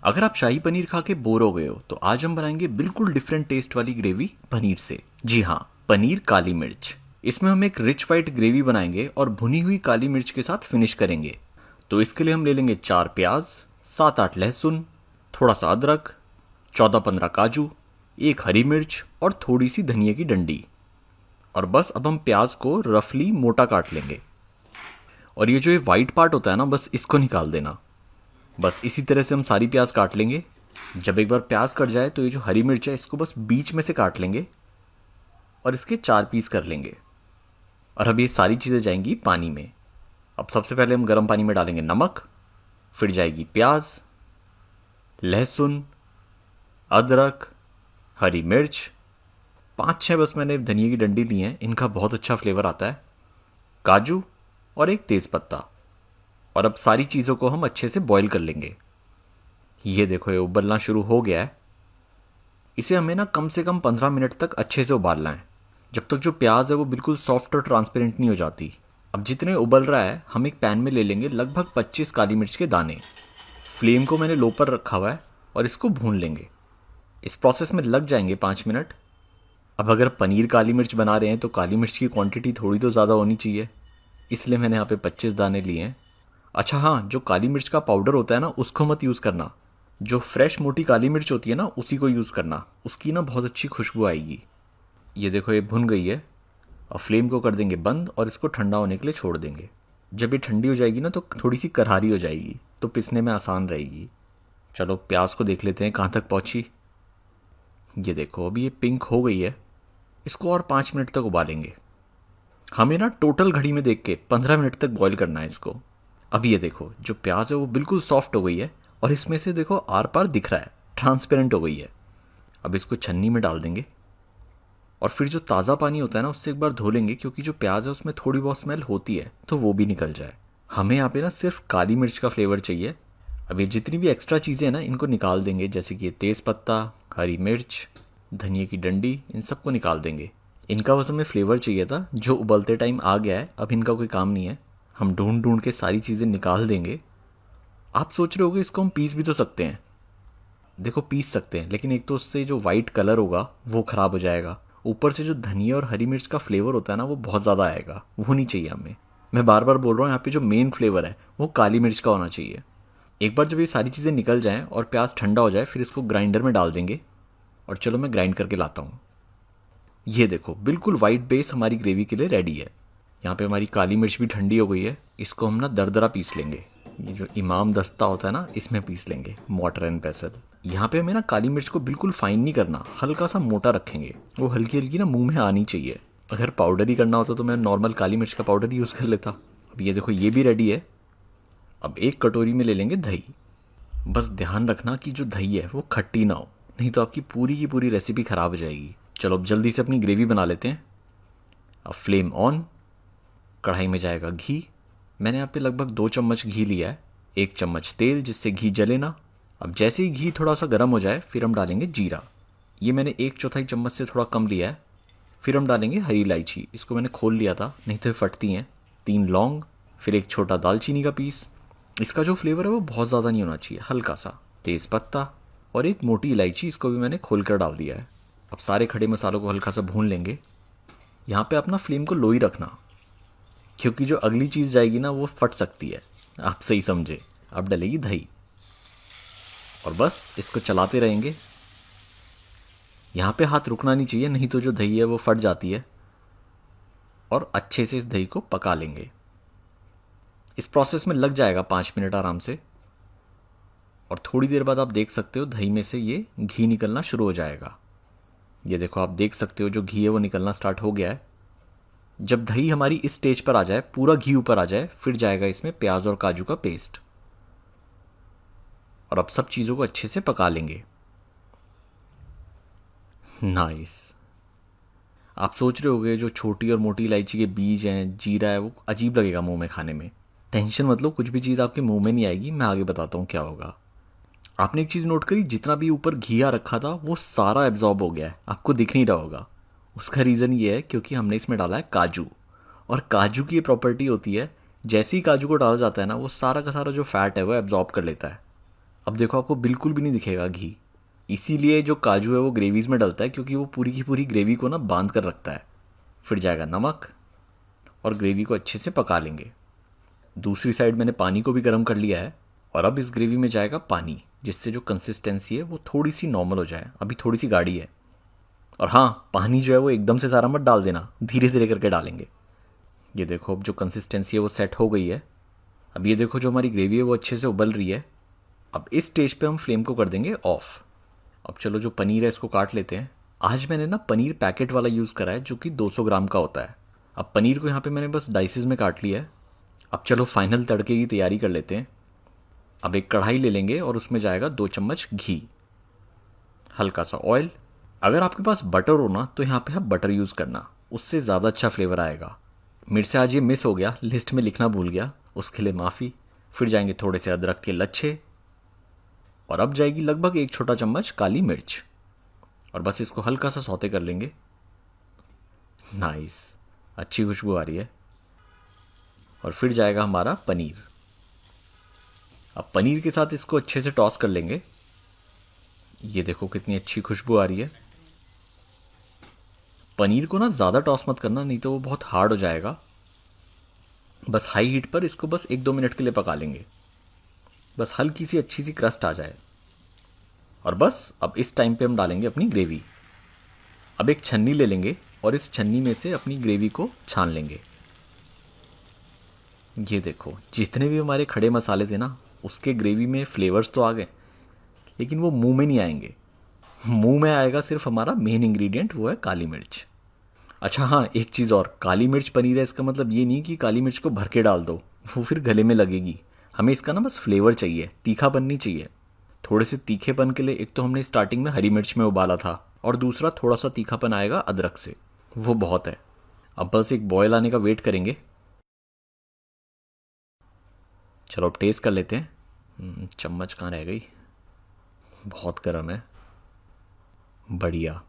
अगर आप शाही पनीर खा के बोर हो गए हो तो आज हम बनाएंगे बिल्कुल डिफरेंट टेस्ट वाली ग्रेवी पनीर से। जी हाँ, पनीर काली मिर्च। इसमें हम एक रिच वाइट ग्रेवी बनाएंगे और भुनी हुई काली मिर्च के साथ फिनिश करेंगे। तो इसके लिए हम ले लेंगे 4 प्याज, 7-8 लहसुन, थोड़ा सा अदरक, 14-15 काजू, एक हरी मिर्च और थोड़ी सी धनिया की डंडी। और बस अब हम प्याज को रफली मोटा काट लेंगे। और ये जो ये वाइट पार्ट होता है ना, बस इसको निकाल देना। बस इसी तरह से हम सारी प्याज काट लेंगे। जब एक बार प्याज कट जाए तो ये जो हरी मिर्च है इसको बस बीच में से काट लेंगे और इसके 4 पीस कर लेंगे। और अब ये सारी चीज़ें जाएंगी पानी में। अब सबसे पहले हम गर्म पानी में डालेंगे नमक, फिर जाएगी प्याज, लहसुन, अदरक, हरी मिर्च, 5-6 बस मैंने धनिया की डंडी ली हैं, इनका बहुत अच्छा फ्लेवर आता है, काजू और एक तेज़ पत्ता। और अब सारी चीज़ों को हम अच्छे से बॉईल कर लेंगे। ये देखो ये उबलना शुरू हो गया है। इसे हमें ना कम से कम 15 मिनट तक अच्छे से उबालना है, जब तक जो प्याज है वो बिल्कुल सॉफ्ट और ट्रांसपेरेंट नहीं हो जाती। अब जितने उबल रहा है हम एक पैन में ले लेंगे लगभग 25 काली मिर्च के दाने। फ्लेम को मैंने लो पर रखा हुआ है और इसको भून लेंगे। इस प्रोसेस में लग जाएंगे 5 मिनट। अब अगर पनीर काली मिर्च बना रहे हैं तो काली मिर्च की क्वांटिटी थोड़ी तो ज़्यादा होनी चाहिए, इसलिए मैंने यहाँ पे 25 दाने लिए हैं। अच्छा हाँ, जो काली मिर्च का पाउडर होता है ना उसको मत यूज़ करना। जो फ्रेश मोटी काली मिर्च होती है ना उसी को यूज़ करना, उसकी ना बहुत अच्छी खुशबू आएगी। ये देखो ये भुन गई है। अब फ्लेम को कर देंगे बंद और इसको ठंडा होने के लिए छोड़ देंगे। जब ये ठंडी हो जाएगी ना तो थोड़ी सी करारी हो जाएगी, तो पिसने में आसान रहेगी। चलो प्याज को देख लेते हैं कहाँ तक पहुँची। ये देखो अभी ये पिंक हो गई है। इसको और 5 मिनट तक उबालेंगे। हमें ना टोटल घड़ी में देख के 15 मिनट तक बॉईल करना है इसको। अब ये देखो जो प्याज है वो बिल्कुल सॉफ्ट हो गई है और इसमें से देखो आर पार दिख रहा है, ट्रांसपेरेंट हो गई है। अब इसको छन्नी में डाल देंगे और फिर जो ताज़ा पानी होता है ना उससे एक बार धो लेंगे, क्योंकि जो प्याज है उसमें थोड़ी बहुत स्मेल होती है तो वो भी निकल जाए। हमें यहाँ पे ना सिर्फ काली मिर्च का फ्लेवर चाहिए। अब ये जितनी भी एक्स्ट्रा चीज़ें हैं ना इनको निकाल देंगे, जैसे कि ये तेज़ पत्ता, हरी मिर्च, धनिया की डंडी, इन सबको निकाल देंगे। इनका बस हमें फ्लेवर चाहिए था जो उबलते टाइम आ गया है, अब इनका कोई काम नहीं है। हम ढूंढ ढूंढ के सारी चीज़ें निकाल देंगे। आप सोच रहे होगे इसको हम पीस भी तो सकते हैं। देखो पीस सकते हैं, लेकिन एक तो उससे जो वाइट कलर होगा वो ख़राब हो जाएगा, ऊपर से जो धनिया और हरी मिर्च का फ्लेवर होता है ना वो बहुत ज़्यादा आएगा, वो नहीं चाहिए हमें। मैं बार बार बोल रहा हूँ यहाँ पे जो मेन फ्लेवर है वो काली मिर्च का होना चाहिए। एक बार जब ये सारी चीज़ें निकल जाएं और प्याज ठंडा हो जाए फिर इसको ग्राइंडर में डाल देंगे। और चलो मैं ग्राइंड करके लाता हूँ। ये देखो बिल्कुल वाइट बेस हमारी ग्रेवी के लिए रेडी है। यहाँ पे हमारी काली मिर्च भी ठंडी हो गई है। इसको हम ना दरदरा पीस लेंगे। ये जो इमाम दस्ता होता है ना इसमें पीस लेंगे, मॉर्टर एंड पेसल। यहाँ पे हमें ना काली मिर्च को बिल्कुल फाइन नहीं करना, हल्का सा मोटा रखेंगे, वो हल्की हल्की ना मुंह में आनी चाहिए। अगर पाउडर ही करना होता तो मैं नॉर्मल काली मिर्च का पाउडर यूज़ कर लेता। अब ये देखो ये भी रेडी है। अब एक कटोरी में ले लेंगे दही। बस ध्यान रखना कि जो दही है वो खट्टी ना हो, नहीं तो आपकी पूरी की पूरी रेसिपी ख़राब हो जाएगी। चलो अब जल्दी से अपनी ग्रेवी बना लेते हैं। अब फ्लेम ऑन। कढ़ाई में जाएगा घी। मैंने यहाँ पे लगभग 2 चम्मच घी लिया है। 1 चम्मच तेल, जिससे घी जले ना। अब जैसे ही घी थोड़ा सा गर्म हो जाए फिर हम डालेंगे जीरा। ये मैंने 1/4 चम्मच से थोड़ा कम लिया है। फिर हम डालेंगे हरी इलायची, इसको मैंने खोल लिया था नहीं तो ये फटती हैं। 3 लौंग, फिर एक छोटा दालचीनी का पीस। इसका जो फ्लेवर है वो बहुत ज़्यादा नहीं होना चाहिए, हल्का सा। तेज़ पत्ता और एक मोटी इलायची, इसको भी मैंने खोल कर डाल दिया है। अब सारे खड़े मसालों को हल्का सा भून लेंगे। यहाँ पे अपना फ्लेम को लो ही रखना, क्योंकि जो अगली चीज़ जाएगी ना वो फट सकती है। आप सही समझे। अब डलेगी दही और बस इसको चलाते रहेंगे। यहाँ पे हाथ रुकना नहीं चाहिए, नहीं तो जो दही है वो फट जाती है। और अच्छे से इस दही को पका लेंगे। इस प्रोसेस में लग जाएगा 5 मिनट आराम से। और थोड़ी देर बाद आप देख सकते हो दही में से ये घी निकलना शुरू हो जाएगा। ये देखो आप देख सकते हो जो घी है वो निकलना स्टार्ट हो गया है। जब दही हमारी इस स्टेज पर आ जाए, पूरा घी ऊपर आ जाए, फिर जाएगा इसमें प्याज और काजू का पेस्ट। और अब सब चीज़ों को अच्छे से पका लेंगे। नाइस। आप सोच रहे होगे जो छोटी और मोटी इलायची के बीज हैं, जीरा है, वो अजीब लगेगा मुंह में खाने में। टेंशन मत लो, कुछ भी चीज़ आपके मुंह में नहीं आएगी, मैं आगे बताता हूँ क्या होगा। आपने एक चीज़ नोट करी, जितना भी ऊपर घी आ रखा था वो सारा एब्जॉर्ब हो गया है, आपको दिख नहीं रहा होगा। उसका रीज़न ये है क्योंकि हमने इसमें डाला है काजू। और काजू की ये प्रॉपर्टी होती है, जैसे ही काजू को डाला जाता है ना वो सारा का सारा जो फैट है वो एब्जॉर्ब कर लेता है। अब देखो आपको बिल्कुल भी नहीं दिखेगा घी। इसीलिए जो काजू है वो ग्रेवीज में डलता है, क्योंकि वो पूरी की पूरी ग्रेवी को ना बांध कर रखता है। फिर जाएगा नमक और ग्रेवी को अच्छे से पका लेंगे। दूसरी साइड मैंने पानी को भी गर्म कर लिया है और अब इस ग्रेवी में जाएगा पानी, जिससे जो कंसिस्टेंसी है वो थोड़ी सी नॉर्मल हो जाए। अभी थोड़ी सी गाढ़ी है। और हाँ, पानी जो है वो एकदम से सारा मत डाल देना, धीरे धीरे करके डालेंगे। ये देखो अब जो कंसिस्टेंसी है वो सेट हो गई है। अब ये देखो जो हमारी ग्रेवी है वो अच्छे से उबल रही है। अब इस स्टेज पे हम फ्लेम को कर देंगे ऑफ। अब चलो जो पनीर है इसको काट लेते हैं। आज मैंने ना पनीर पैकेट वाला यूज़ करा है, जो कि 200 ग्राम का होता है। अब पनीर को यहाँ पे मैंने बस डाइसेस में काट लिया है। अब चलो फाइनल तड़के की तैयारी कर लेते हैं। अब एक कढ़ाई ले लेंगे और उसमें जाएगा 2 चम्मच घी, हल्का सा ऑयल। अगर आपके पास बटर हो ना तो यहाँ पे आप बटर यूज़ करना, उससे ज़्यादा अच्छा फ्लेवर आएगा। मेरे से आज ये मिस हो गया, लिस्ट में लिखना भूल गया, उसके लिए माफ़ी। फिर जाएंगे थोड़े से अदरक के लच्छे और अब जाएगी लगभग 1 छोटा चम्मच काली मिर्च और बस इसको हल्का सा सौते कर लेंगे। नाइस, अच्छी खुशबू आ रही है। और फिर जाएगा हमारा पनीर। अब पनीर के साथ इसको अच्छे से टॉस कर लेंगे। ये देखो कितनी अच्छी खुशबू आ रही है। पनीर को ना ज़्यादा टॉस मत करना, नहीं तो वो बहुत हार्ड हो जाएगा। बस हाई हीट पर इसको बस 1-2 मिनट के लिए पका लेंगे, बस हल्की सी अच्छी सी क्रस्ट आ जाए। और बस अब इस टाइम पे हम डालेंगे अपनी ग्रेवी। अब एक छन्नी ले लेंगे और इस छन्नी में से अपनी ग्रेवी को छान लेंगे। ये देखो जितने भी हमारे खड़े मसाले थे ना, उसके ग्रेवी में फ्लेवर्स तो आ गए, लेकिन वो मुंह में नहीं आएंगे। मुंह में आएगा सिर्फ हमारा मेन इंग्रेडिएंट, वो है काली मिर्च। अच्छा हाँ, एक चीज़ और, काली मिर्च पनीर है इसका मतलब ये नहीं कि काली मिर्च को भर के डाल दो, वो फिर गले में लगेगी। हमें इसका ना बस फ्लेवर चाहिए, तीखापन नहीं चाहिए। थोड़े से तीखेपन के लिए एक तो हमने स्टार्टिंग में हरी मिर्च में उबाला था और दूसरा थोड़ा सा तीखापन आएगा अदरक से, वो बहुत है। अब बस एक बॉयल आने का वेट करेंगे। चलो अब टेस्ट कर लेते हैं। चम्मच कहाँ रह गई, बहुत गर्म है। बढ़िया।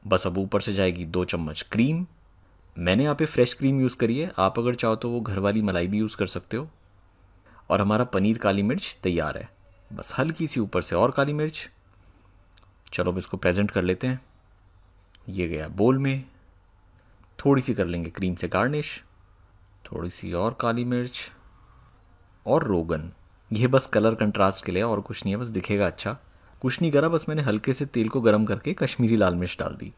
बस अब ऊपर से जाएगी 2 चम्मच क्रीम। मैंने यहाँ पे फ्रेश क्रीम यूज़ करी है, आप अगर चाहो तो वो घर वाली मलाई भी यूज़ कर सकते हो। और हमारा पनीर काली मिर्च तैयार है, बस हल्की सी ऊपर से और काली मिर्च। चलो अब इसको प्रेजेंट कर लेते हैं। ये गया बोल में। थोड़ी सी कर लेंगे क्रीम से गार्निश, थोड़ी सी और काली मिर्च और रोगन। ये बस कलर कंट्रास्ट के लिए, और कुछ नहीं है, बस दिखेगा अच्छा। कुछ नहीं करा, बस मैंने हल्के से तेल को गर्म करके कश्मीरी लाल मिर्च डाल दी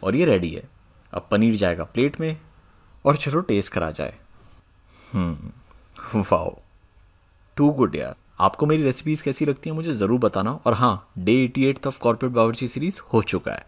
और ये रेडी है। अब पनीर जाएगा प्लेट में और चलो टेस्ट करा जाए। वाओ, टू गुड यार। आपको मेरी रेसिपीज़ कैसी लगती हैं मुझे ज़रूर बताना। और हाँ, डे 88 ऑफ कॉर्पोरेट बावर्ची सीरीज़ हो चुका है।